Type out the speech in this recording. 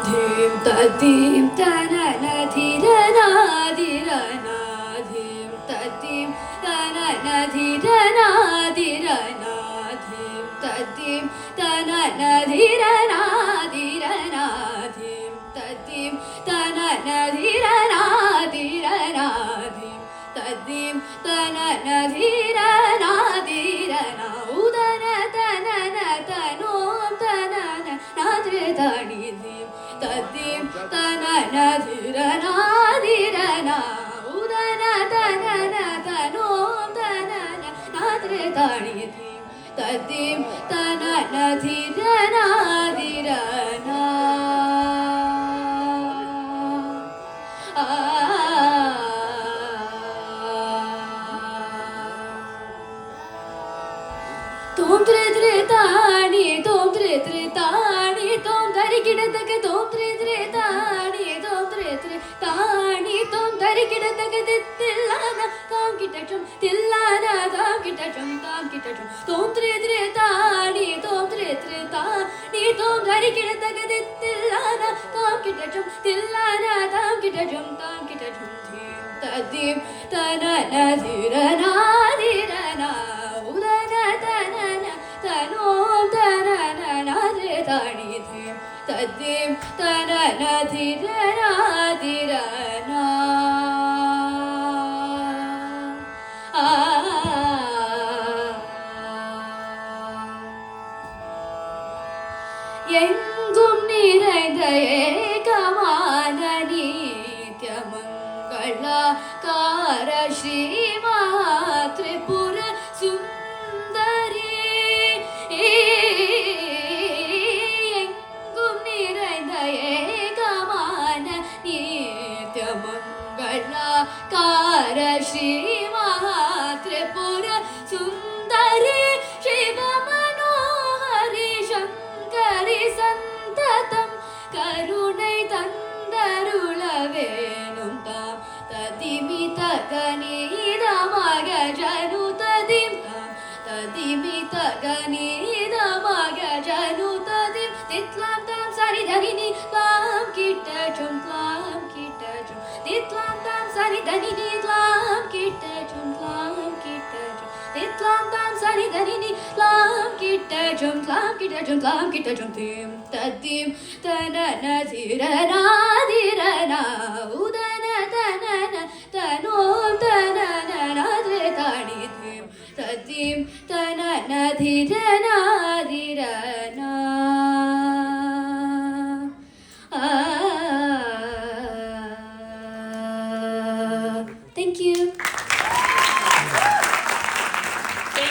ಧೀಂ ತದ್ದೀಂ ತನನ ಧಿರನಾದಿರನಾ ಧೀಂ ತದ್ದೀಂ ತನನ ಧಿರನಾದಿರನಾ ಧೀಂ ತದ್ದೀಂ ತನನ ಧಿರನಾದಿರನಾ ಧೀಂ ತದ್ದೀಂ ತನನ ಧಿರನಾದಿರನಾ ಧೀಂ ತದ್ದೀಂ ತನನ ಧಿರನಾದಿರನಾ ಉದನ ತನನ ತನೋಂ ತನನ ನಾದ್ರೆ ತಣಿ ಧೀಂ ತದ್ದೀಂ ತನನ ಧಿರನಾದಿರನಾ ಉದನ ತನನ ತನೋಂ ತನನ ನಾದ್ರೆ ತಣಿ ಧೀಂ ತದ್ದೀಂ ತನನ ಧಿರನಾದಿರನಾ ತೋಂ ತ್ರೆ ತ್ರೆ ತಾಣಿ ತೋಂ ತ್ರೆ ತ್ರೆ ತಾಣಿ ತೋಂ ಧರಿ ಗಿಡದಗೆ ತೋಂ ತ್ರೆ ತ್ರೆ ತಾಣಿ ತೋಂ ತ್ರೆ ತ್ರೆ ತಾಣಿ ತೋಂ ಧರಿ ಗಿಡದಗೆ ತಿಲ್ಲಾನ ತಾಂ ಕಿಟಚಂ ತಿಲ್ಲಾನ ತಾಂ ಕಿಟಚಂ ತೋಂ ತ್ರೆ ತ್ರೆ ತಾಣಿ ತೋಂ ತ್ರೆ ತ್ರೆ ತಾಣಿ ತೋಂ ಧರಿ ಗಿಡದಗೆ ತಿಲ್ಲಾನ ತಾಂ ಕಿಟಚಂ ತಿಲ್ಲಾನ ತಾಂ ಕಿಟಚಂ ಧೀಂ ತದ್ದೀಂ ತನನ ಧಿರನಾದಿರನಾ ಉದನ ತನನ ತನೋಂ ತನನ ನಾದ್ರೆ ತಣಿ ಧೀಂ ತದ್ದೀಂ ತನನ ಧಿರನಾದಿರನಾ எங்கும் நிறைந்த ஏகமான நித்யமங்களாகார ஸ்ரீமா திரிபுர சுந்தரி எங்கும் நிறைந்த ஏகமான நித்யமங்களாகார ஸ்ரீமா திரிபுர சுந்தரி சிவ மனோஹரி சங்கரி சந்ததம் கருணை தந்தருள வேணும் தாம் ததிமித கணீத மக ஜனு ததிம் தாம் ததிமித கணீத மக ஜனு ததிம் தித்லாம் தாம் சரி தனினி தாம் கிட்டச்சும் தித்லாம் தாம் சரி தனினி தாம் கிட்டச்சும் தித்லாம் தாம் சரி தனினி தாம் கிட்டச்சும் தீம் தத்தீம் தனன ಧಿರನಾದಿರನಾ ಉದನ ತನನ ತನೋಂ ತನನ ನಾದ್ರೆ ತಣಿ ಧೀಂ ತದ್ದೀಂ ತನನ ಧಿರನಾದಿರನಾ Thank you.